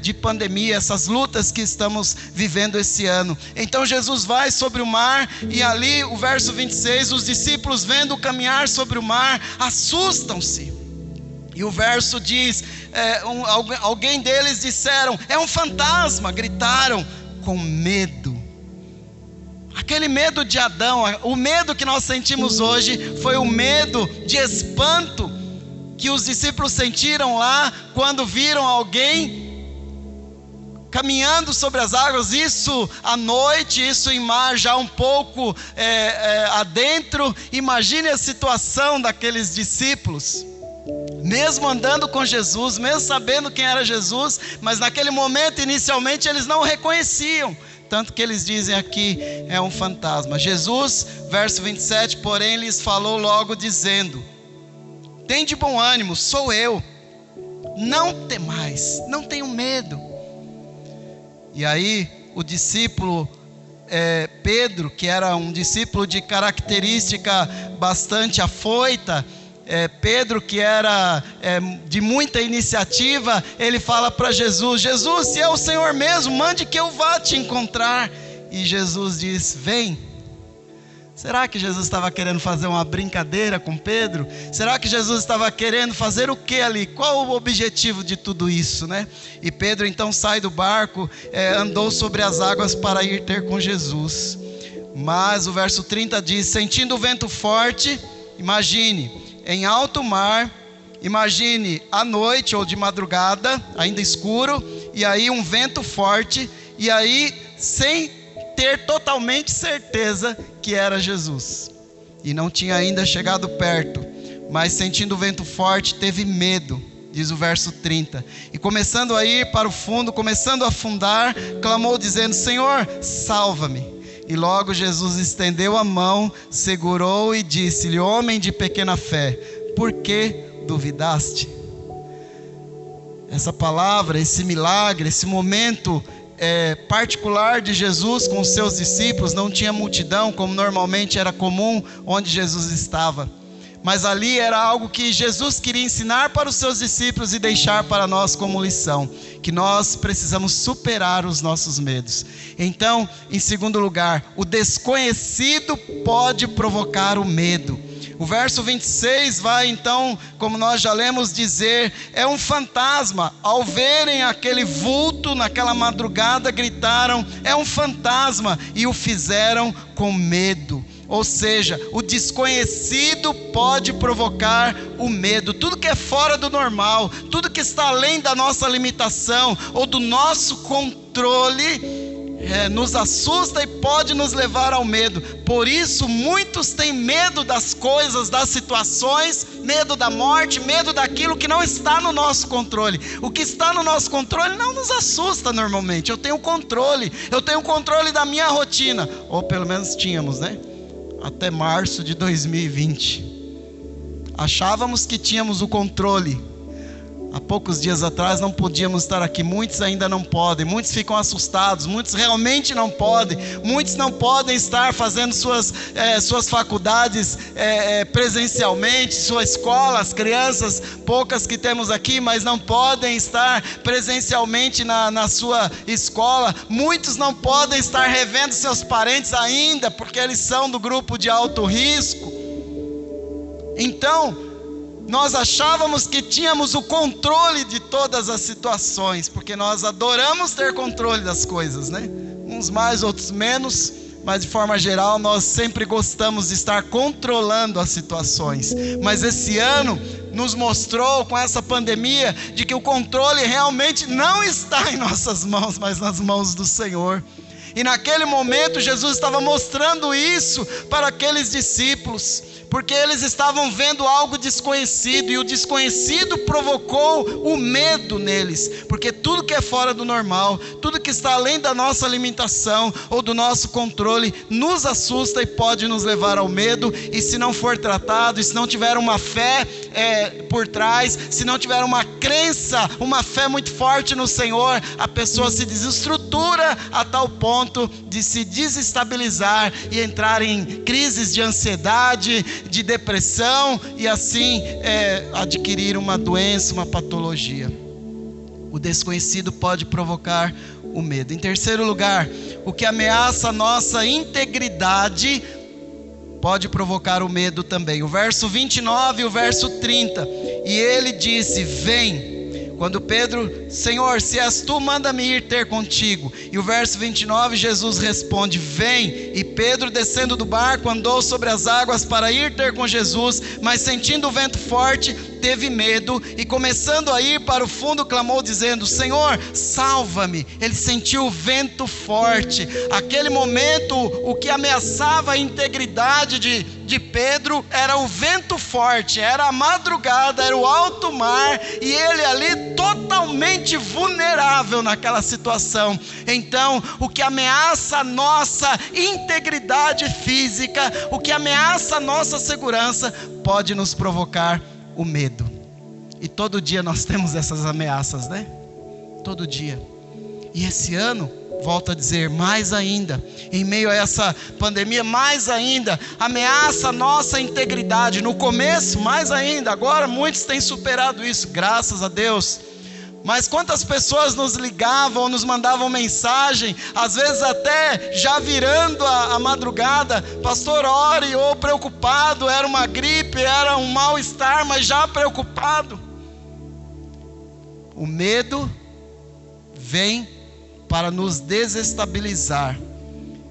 Speaker 2: de pandemia, essas lutas que estamos vivendo esse ano. Então Jesus vai sobre o mar, e ali o verso 26, os discípulos vendo caminhar sobre o mar, assustam-se. E o verso diz, alguém deles disseram, é um fantasma, gritaram com medo. Aquele medo de Adão, o medo que nós sentimos hoje, foi o medo de espanto que os discípulos sentiram lá, quando viram alguém caminhando sobre as águas, isso à noite, isso em mar já um pouco adentro. Imagine a situação daqueles discípulos, mesmo andando com Jesus, mesmo sabendo quem era Jesus, mas naquele momento inicialmente eles não o reconheciam, tanto que eles dizem aqui, é um fantasma. Jesus, verso 27, porém lhes falou logo dizendo, tem de bom ânimo, sou eu, não temais, não tenham medo. E aí o discípulo Pedro, que era um discípulo de característica bastante afoita, Pedro, que era de muita iniciativa, ele fala para Jesus, Jesus, se é o Senhor mesmo, mande que eu vá te encontrar. E Jesus diz, vem. Será que Jesus estava querendo fazer uma brincadeira com Pedro? Será que Jesus estava querendo fazer o que ali? Qual o objetivo de tudo isso, né? E Pedro então sai do barco, andou sobre as águas para ir ter com Jesus. Mas o verso 30 diz, sentindo o vento forte, imagine, em alto mar, imagine à noite ou de madrugada, ainda escuro, e aí um vento forte, e aí sem ter totalmente certeza que era Jesus, e não tinha ainda chegado perto, mas sentindo o vento forte, teve medo, diz o verso 30, e começando a ir para o fundo, começando a afundar, clamou dizendo, Senhor, salva-me. E logo Jesus estendeu a mão, segurou e disse-lhe, homem de pequena fé, por que duvidaste? Essa palavra, esse milagre, esse momento particular de Jesus com os seus discípulos, não tinha multidão como normalmente era comum onde Jesus estava, mas ali era algo que Jesus queria ensinar para os seus discípulos e deixar para nós como lição, que nós precisamos superar os nossos medos. Então, em segundo lugar, o desconhecido pode provocar o medo. O verso 26 vai então, como nós já lemos, dizer: é um fantasma. Ao verem aquele vulto naquela madrugada, gritaram: é um fantasma, e o fizeram com medo. Ou seja, o desconhecido pode provocar o medo. Tudo que é fora do normal, tudo que está além da nossa limitação ou do nosso controle, nos assusta e pode nos levar ao medo. Por isso muitos têm medo das coisas, das situações, medo da morte, medo daquilo que não está no nosso controle. O que está no nosso controle não nos assusta normalmente. Eu tenho controle da minha rotina, ou pelo menos tínhamos, né? Até março de 2020 achávamos que tínhamos o controle. Há poucos dias atrás não podíamos estar aqui, muitos ainda não podem, muitos ficam assustados, muitos realmente não podem, muitos não podem estar fazendo suas faculdades presencialmente, sua escola, as crianças, poucas que temos aqui, mas não podem estar presencialmente na sua escola. Muitos não podem estar revendo seus parentes ainda, porque eles são do grupo de alto risco. Então, nós achávamos que tínhamos o controle de todas as situações, porque nós adoramos ter controle das coisas, né? Uns mais, outros menos, mas de forma geral nós sempre gostamos de estar controlando as situações. Mas esse ano nos mostrou, com essa pandemia, de que o controle realmente não está em nossas mãos, mas nas mãos do Senhor. E naquele momento Jesus estava mostrando isso para aqueles discípulos, porque eles estavam vendo algo desconhecido, e o desconhecido provocou o medo neles, porque tudo que é fora do normal, tudo que está além da nossa limitação ou do nosso controle, nos assusta e pode nos levar ao medo. E se não for tratado, e se não tiver uma fé por trás, se não tiver uma crença, uma fé muito forte no Senhor, a pessoa se desestrutura a tal ponto de se desestabilizar e entrar em crises de ansiedade, de depressão, e assim adquirir uma doença, uma patologia. O desconhecido pode provocar o medo. Em terceiro lugar, o que ameaça a nossa integridade pode provocar o medo também. O verso 29 e o verso 30. E ele disse: vem. Quando Pedro: Senhor, se és tu, manda-me ir ter contigo. E o verso 29, Jesus responde: vem. E Pedro, descendo do barco, andou sobre as águas para ir ter com Jesus, mas sentindo o vento forte, teve medo, e começando a ir para o fundo, clamou dizendo: Senhor, salva-me. Ele sentiu o vento forte. Aquele momento, o que ameaçava a integridade de Pedro era o vento forte, era a madrugada, era o alto mar, e ele ali totalmente vulnerável naquela situação. Então, o que ameaça a nossa integridade física, o que ameaça a nossa segurança, pode nos provocar o medo. E todo dia nós temos essas ameaças, né? Todo dia. E esse ano, volto a dizer, mais ainda, em meio a essa pandemia, mais ainda, ameaça a nossa integridade. No começo, mais ainda. Agora muitos têm superado isso, graças a Deus. Mas quantas pessoas nos ligavam, nos mandavam mensagem, às vezes até já virando a madrugada: pastor, ore, ou preocupado, era uma gripe, era um mal-estar, mas já preocupado. O medo vem para nos desestabilizar.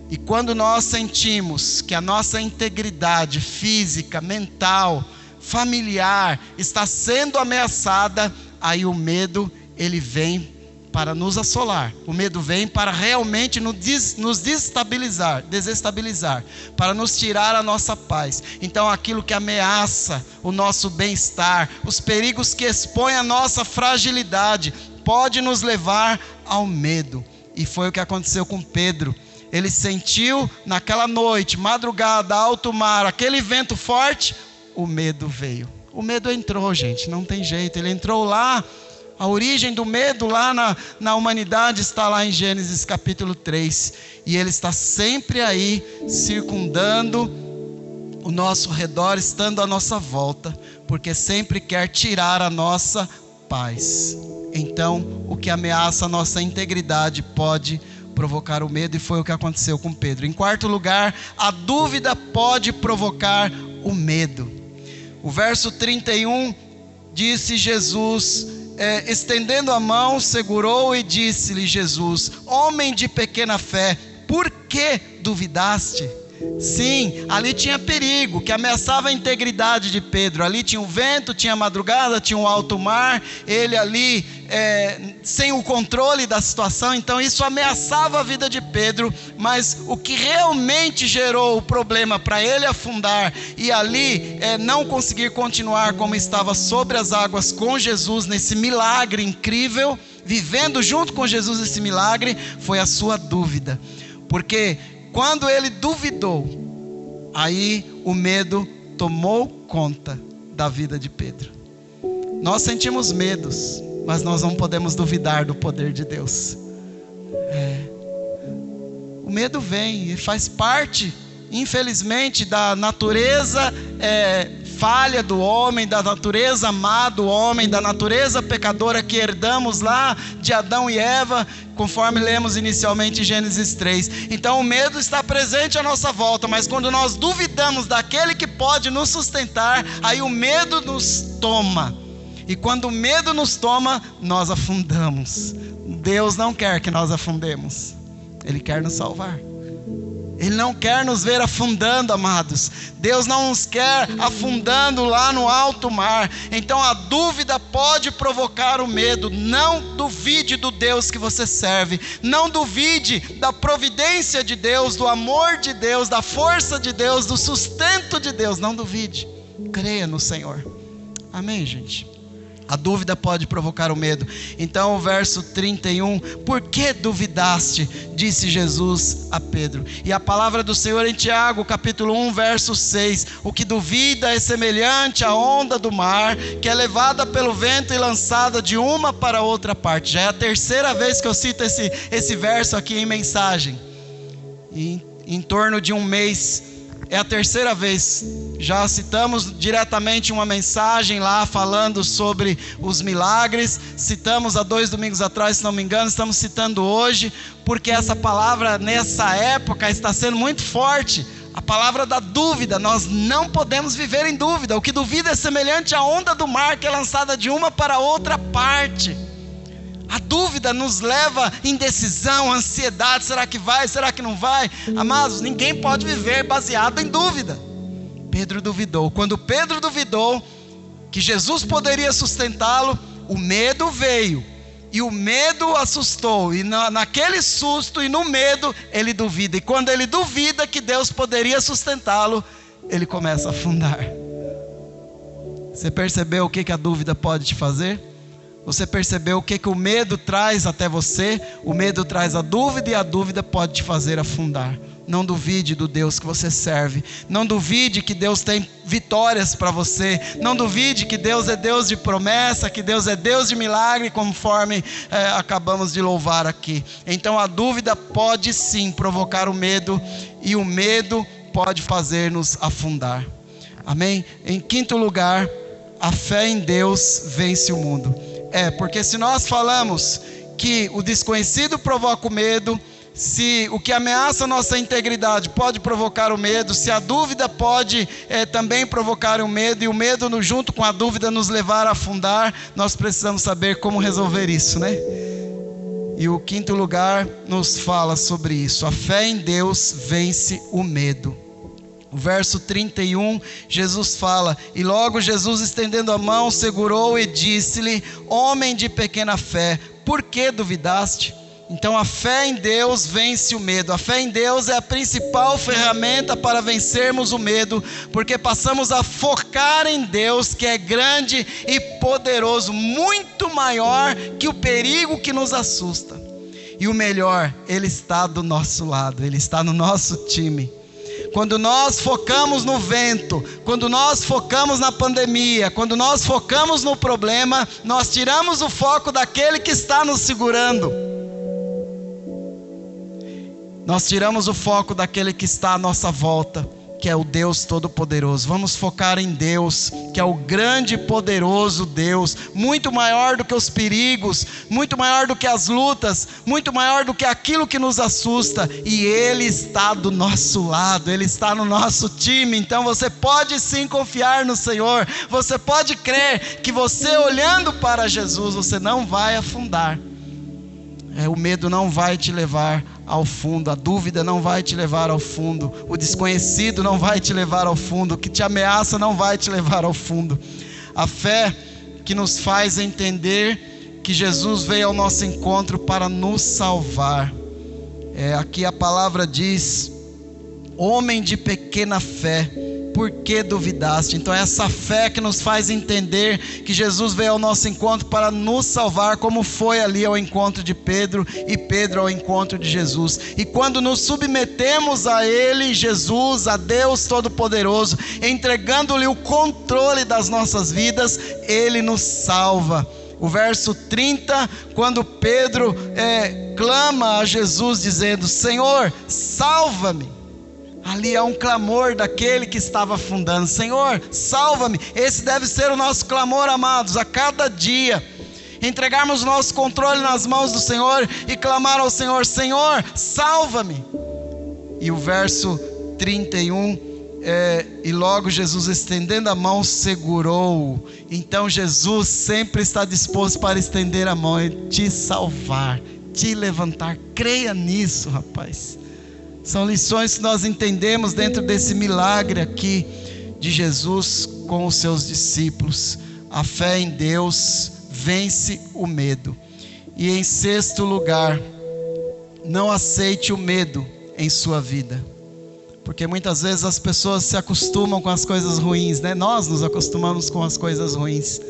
Speaker 2: E quando nós sentimos que a nossa integridade física, mental, familiar está sendo ameaçada, aí o medo, ele vem para nos assolar. O medo vem para realmente nos desestabilizar, para nos tirar a nossa paz. Então aquilo que ameaça o nosso bem-estar, os perigos que expõem a nossa fragilidade, pode nos levar ao medo. E foi o que aconteceu com Pedro. Ele sentiu naquela noite, madrugada, alto mar, aquele vento forte, o medo veio. O medo entrou, gente, não tem jeito, ele entrou lá. A origem do medo lá na humanidade está lá em Gênesis capítulo 3. E ele está sempre aí, circundando o nosso redor, estando à nossa volta, porque sempre quer tirar a nossa paz. Então, o que ameaça a nossa integridade pode provocar o medo, e foi o que aconteceu com Pedro. Em quarto lugar, a dúvida pode provocar o medo. O verso 31, disse Jesus, estendendo a mão, segurou e disse-lhe Jesus: homem de pequena fé, por que duvidaste? Sim, ali tinha perigo que ameaçava a integridade de Pedro. Ali tinha o vento, tinha a madrugada, tinha o alto mar, ele ali sem o controle da situação. Então isso ameaçava a vida de Pedro. Mas o que realmente gerou o problema para ele afundar e ali não conseguir continuar como estava sobre as águas com Jesus, nesse milagre incrível, vivendo junto com Jesus esse milagre, foi a sua dúvida. Porque quando ele duvidou, aí o medo tomou conta da vida de Pedro. Nós sentimos medos, mas nós não podemos duvidar do poder de Deus. O medo vem e faz parte, infelizmente, da natureza falha do homem, da natureza má do homem, da natureza pecadora que herdamos lá de Adão e Eva, conforme lemos inicialmente em Gênesis 3. Então o medo está presente à nossa volta, mas quando nós duvidamos daquele que pode nos sustentar, aí o medo nos toma. E quando o medo nos toma, nós afundamos. Deus não quer que nós afundemos, Ele quer nos salvar. Ele não quer nos ver afundando, amados. Deus não nos quer afundando lá no alto mar. Então a dúvida pode provocar o medo. Não duvide do Deus que você serve. Não duvide da providência de Deus, do amor de Deus, da força de Deus, do sustento de Deus. Não duvide. Creia no Senhor. Amém, gente? A dúvida pode provocar o medo. Então o verso 31, por que duvidaste? Disse Jesus a Pedro. E a palavra do Senhor em Tiago, capítulo 1, verso 6. O que duvida é semelhante à onda do mar, que é levada pelo vento e lançada de uma para outra parte. Já é a terceira vez que eu cito esse verso aqui em mensagem. Em torno de um mês. É a terceira vez. Já citamos diretamente uma mensagem lá falando sobre os milagres. Citamos há 2 domingos atrás, se não me engano. Estamos citando hoje, porque essa palavra nessa época está sendo muito forte. A palavra da dúvida. Nós não podemos viver em dúvida. O que duvida é semelhante à onda do mar, que é lançada de uma para outra parte. A dúvida nos leva à indecisão, à ansiedade. Será que vai? Será que não vai? Amados, ninguém pode viver baseado em dúvida. Pedro duvidou. Quando Pedro duvidou que Jesus poderia sustentá-lo, o medo veio. E o medo assustou. E naquele susto e no medo, ele duvida. E quando ele duvida que Deus poderia sustentá-lo, ele começa a afundar. Você percebeu o que a dúvida pode te fazer? Você percebeu o que o medo traz até você? O medo traz a dúvida e a dúvida pode te fazer afundar. Não duvide do Deus que você serve. Não duvide que Deus tem vitórias para você. Não duvide que Deus é Deus de promessa, que Deus é Deus de milagre, conforme acabamos de louvar aqui. Então a dúvida pode sim provocar o medo, e o medo pode fazer-nos afundar. Amém? Em quinto lugar, a fé em Deus vence o mundo. Porque se nós falamos que o desconhecido provoca o medo, se o que ameaça a nossa integridade pode provocar o medo, se a dúvida pode também provocar o medo, e o medo junto com a dúvida nos levar a afundar, nós precisamos saber como resolver isso, né? E o quinto lugar nos fala sobre isso. A fé em Deus vence o medo. O verso 31, Jesus fala: e logo Jesus, estendendo a mão, segurou e disse-lhe: homem de pequena fé, por que duvidaste? Então a fé em Deus vence o medo. A fé em Deus é a principal ferramenta para vencermos o medo, porque passamos a focar em Deus, que é grande e poderoso, muito maior que o perigo que nos assusta. E o melhor, Ele está do nosso lado, Ele está no nosso time. Quando nós focamos no vento, quando nós focamos na pandemia, quando nós focamos no problema, nós tiramos o foco daquele que está nos segurando. Nós tiramos o foco daquele que está à nossa volta, que é o Deus Todo-Poderoso. Vamos focar em Deus, que é o grande e poderoso Deus, muito maior do que os perigos, muito maior do que as lutas, muito maior do que aquilo que nos assusta, e Ele está do nosso lado, Ele está no nosso time. Então você pode sim confiar no Senhor, você pode crer que você olhando para Jesus, você não vai afundar. O medo não vai te levar ao fundo, a dúvida não vai te levar ao fundo, o desconhecido não vai te levar ao fundo, o que te ameaça não vai te levar ao fundo. A fé que nos faz entender que Jesus veio ao nosso encontro para nos salvar. Aqui a palavra diz: homem de pequena fé, por que duvidaste? Então é essa fé que nos faz entender que Jesus veio ao nosso encontro para nos salvar, como foi ali ao encontro de Pedro, e Pedro ao encontro de Jesus. E quando nos submetemos a Ele, Jesus, a Deus Todo-Poderoso, entregando-lhe o controle das nossas vidas, Ele nos salva. O verso 30, quando Pedro clama a Jesus dizendo: Senhor, salva-me. Ali há um clamor daquele que estava afundando: Senhor, salva-me. Esse deve ser o nosso clamor, amados, a cada dia. Entregarmos o nosso controle nas mãos do Senhor e clamar ao Senhor: Senhor, salva-me. E o verso 31, e logo Jesus, estendendo a mão, segurou-o. Então Jesus sempre está disposto para estender a mão e te salvar, te levantar. Creia nisso, rapaz. São lições que nós entendemos dentro desse milagre aqui de Jesus com os seus discípulos. A fé em Deus vence o medo. E em sexto lugar, não aceite o medo em sua vida. Porque muitas vezes as pessoas se acostumam com as coisas ruins, né? Nós nos acostumamos com as coisas ruins.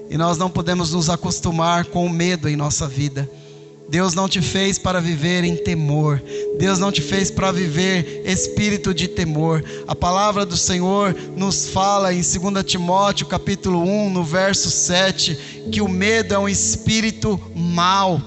Speaker 2: E nós não podemos nos acostumar com o medo em nossa vida. Deus não te fez para viver em temor. Deus não te fez para viver espírito de temor. A palavra do Senhor nos fala em 2 Timóteo capítulo 1, no verso 7, que o medo é um espírito mau.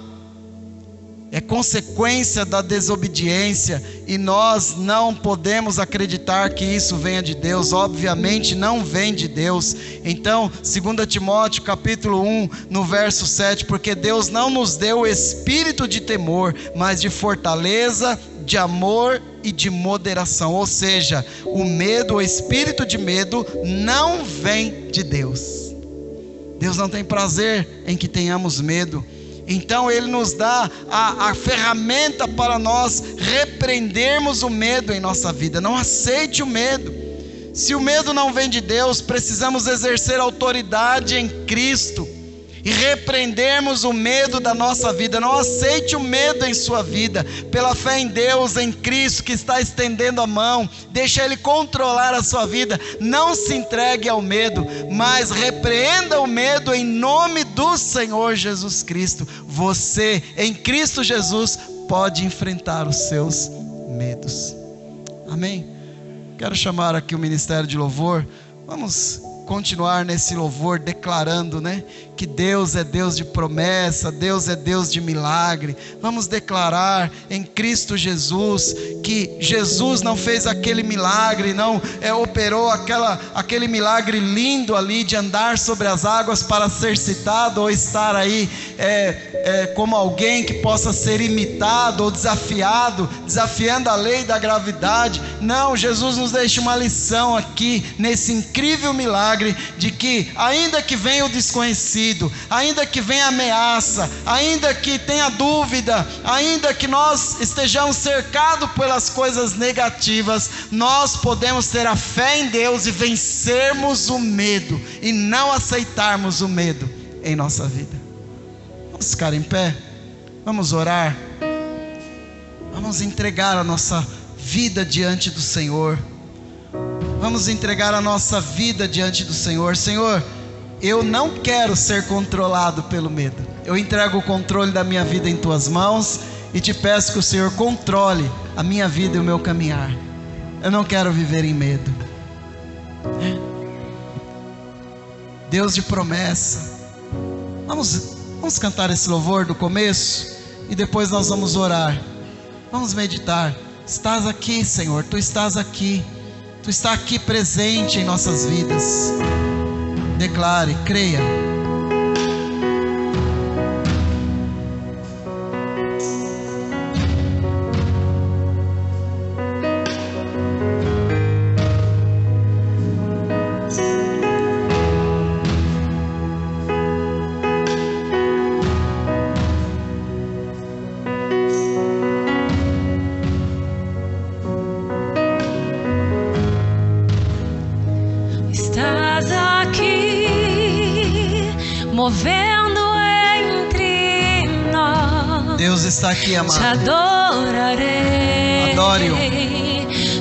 Speaker 2: É consequência da desobediência, e nós não podemos acreditar que isso venha de Deus. Obviamente não vem de Deus. Então 2 Timóteo capítulo 1, no verso 7, porque Deus não nos deu o espírito de temor, mas de fortaleza, de amor e de moderação. Ou seja, o medo, o espírito de medo não vem de Deus. Deus não tem prazer em que tenhamos medo. Então Ele nos dá a ferramenta para nós repreendermos o medo em nossa vida. Não aceite o medo. Se o medo não vem de Deus, precisamos exercer autoridade em Cristo e repreendermos o medo da nossa vida. Não aceite o medo em sua vida. Pela fé em Deus, em Cristo, que está estendendo a mão, deixa Ele controlar a sua vida. Não se entregue ao medo, mas repreenda o medo em nome do Senhor Jesus Cristo. Você, em Cristo Jesus, pode enfrentar os seus medos. Amém? Quero chamar aqui o Ministério de Louvor. Vamos continuar nesse louvor declarando, né, que Deus é Deus de promessa, Deus é Deus de milagre. Vamos declarar em Cristo Jesus que Jesus não fez aquele milagre, não operou aquele milagre lindo ali de andar sobre as águas para ser citado ou estar aí como alguém que possa ser imitado ou desafiado, desafiando a lei da gravidade. Não, Jesus nos deixa uma lição aqui nesse incrível milagre de que ainda que venha o desconhecido, ainda que venha a ameaça, ainda que tenha dúvida, ainda que nós estejamos cercados pelas coisas negativas, nós podemos ter a fé em Deus e vencermos o medo e não aceitarmos o medo em nossa vida. Vamos ficar em pé, vamos orar, vamos entregar a nossa vida diante do Senhor. Vamos entregar a nossa vida diante do Senhor. Senhor, eu não quero ser controlado pelo medo. Eu entrego o controle da minha vida em Tuas mãos e te peço que o Senhor controle a minha vida e o meu caminhar. Eu não quero viver em medo. Deus de promessa. Vamos cantar esse louvor do começo e depois nós vamos orar. Vamos meditar. Estás aqui, Senhor, Tu estás aqui. Tu está aqui presente em nossas vidas. Declare, creia.
Speaker 1: Movendo entre nós.
Speaker 2: Deus está aqui, amado.
Speaker 1: Te adorarei.
Speaker 2: Adore-o.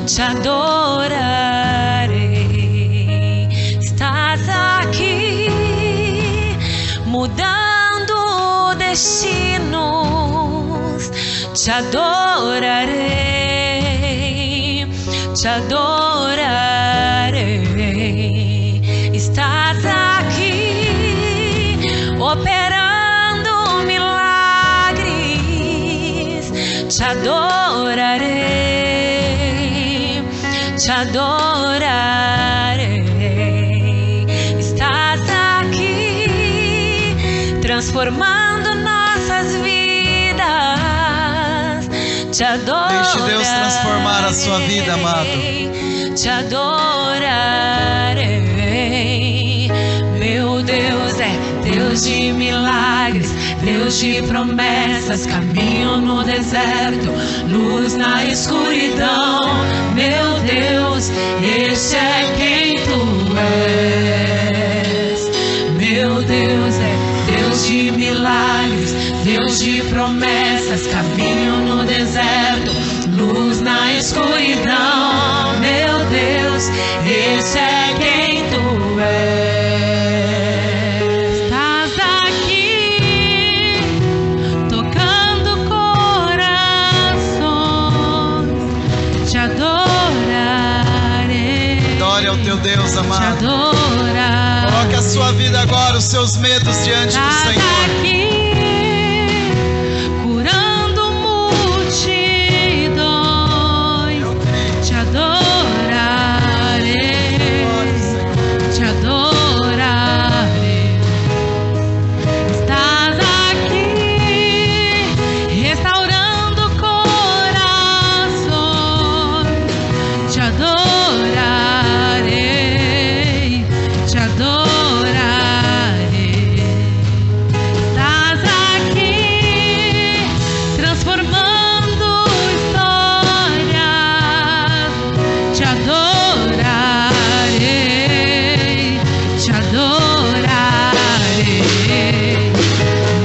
Speaker 1: Te adorarei. Estás aqui mudando destinos. Te adorarei. Te adorarei. Estás aqui operando milagres. Te adorarei, te adorarei. Estás aqui transformando nossas vidas. Te adorarei.
Speaker 2: Deixe Deus transformar a sua vida, amado.
Speaker 1: Te adorarei. Meu Deus é Deus de milagres, Deus de promessas, caminho no deserto, luz na escuridão. Meu Deus, este é quem tu és. Meu Deus é Deus de milagres, Deus de promessas, caminho no deserto, luz na escuridão. Meu Deus, este é quem tu és.
Speaker 2: Glória ao teu Deus, amado.
Speaker 1: Te adorar.
Speaker 2: Coloque a sua vida agora, os seus medos diante do Senhor.
Speaker 1: Aqui, curando multidões. Te adorarei. Te adorarei. Estás aqui restaurando corações. Te adorarei. Te adorarei. Estás aqui transformando histórias. Te adorarei. Te adorarei.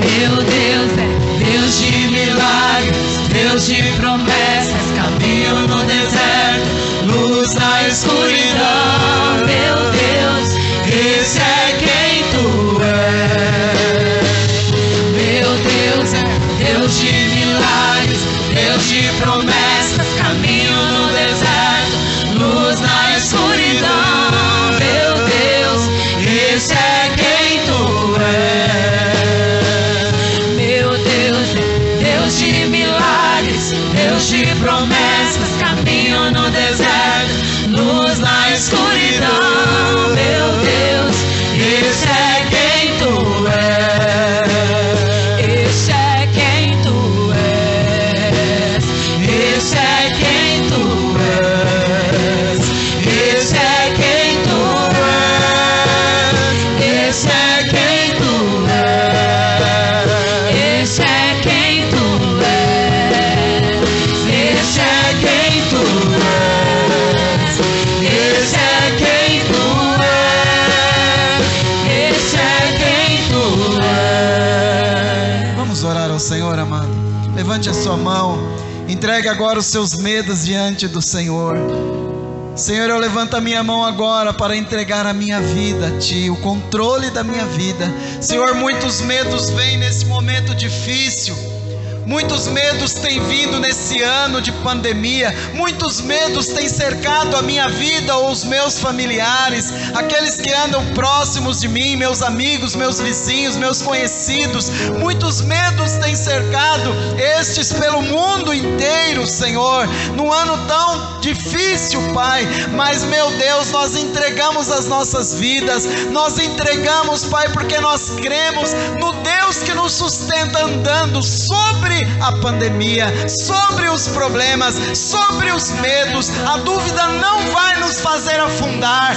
Speaker 1: Meu Deus é Deus de milagres, Deus de promessas, caminho no deserto, luz na escuridão. Meu Deus, esse é quem tu és. Meu Deus é Deus de milagres, Deus de promessas, caminho no deserto, luz na escuridão. Meu Deus, esse é quem tu és. Meu Deus é Deus de milagres, Deus de promessas, caminho no deserto, luz na escuridão. Meu Deus, esse é quem tu és. Esse é quem tu és. Esse é quem tu és. Esse é quem tu és. Esse é quem tu és. Esse é quem tu és. Esse é quem tu és. Esse é quem tu és. Esse é quem tu és.
Speaker 2: Vamos orar ao Senhor, amado. Levante a sua mão. Entregue agora os seus medos diante do Senhor. Senhor, eu levanto a minha mão agora para entregar a minha vida a Ti, o controle da minha vida. Senhor, muitos medos vêm nesse momento difícil. Muitos medos têm vindo nesse ano de pandemia, muitos medos têm cercado a minha vida ou os meus familiares, aqueles que andam próximos de mim, meus amigos, meus vizinhos, meus conhecidos. Muitos medos têm cercado estes pelo mundo inteiro, Senhor, num ano tão difícil, Pai. Mas, meu Deus, nós entregamos as nossas vidas, nós entregamos, Pai, porque nós cremos no Deus que nos sustenta andando sobre a pandemia, sobre os problemas, sobre os medos. A dúvida não vai nos fazer afundar,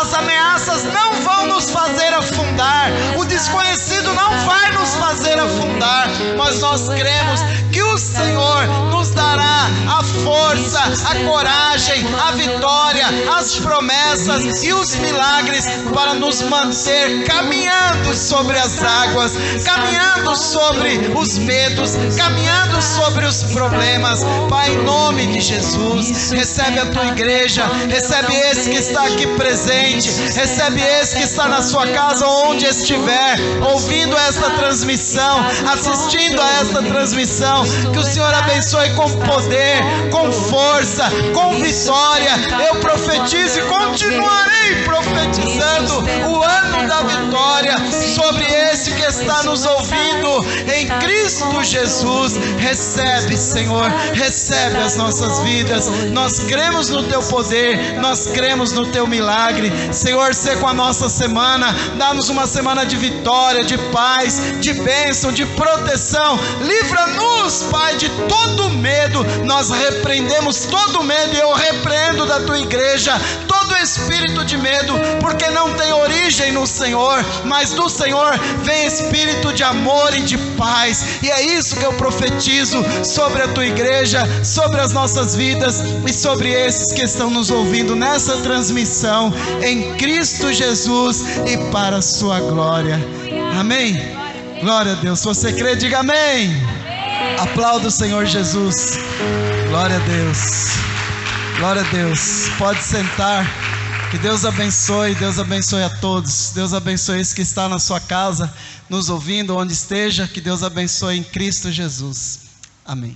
Speaker 2: as ameaças não vão nos fazer afundar, o desconhecido não vai nos fazer afundar, mas nós cremos que o Senhor nos dará a força, a coragem, a vitória, as promessas e os milagres para nos manter caminhando sobre as águas, caminhando sobre os medos, caminhando sobre os problemas. Pai, em nome de Jesus, recebe a tua igreja, recebe esse que está aqui presente, recebe esse que está na sua casa, onde estiver, ouvindo esta transmissão, assistindo a esta transmissão. Que o Senhor abençoe com poder, com força, com vitória. Eu profetizo e continuarei profetizando o ano da vitória sobre esse que está nos ouvindo em Cristo Jesus. Recebe, Senhor, recebe as nossas vidas. Nós cremos no teu poder, nós cremos no teu milagre. Senhor, sê com a nossa semana, dá-nos uma semana de vitória, de paz, de bênção, de proteção. Livra-nos, Pai, de todo medo. Nós repreendemos todo medo, e eu repreendo da tua igreja todo espírito de medo, porque não tem origem no Senhor, mas do Senhor vem espírito de amor e de paz. E é isso que eu profetizo sobre a tua igreja, sobre as nossas vidas e sobre esses que estão nos ouvindo nessa transmissão, em Cristo Jesus e para a sua glória. Amém? Glória a Deus. Se você crê, diga amém. Aplauda o Senhor Jesus. Glória a Deus. Glória a Deus. Pode sentar. Que Deus abençoe a todos. Deus abençoe esse que está na sua casa, nos ouvindo, onde esteja. Que Deus abençoe em Cristo Jesus. Amém.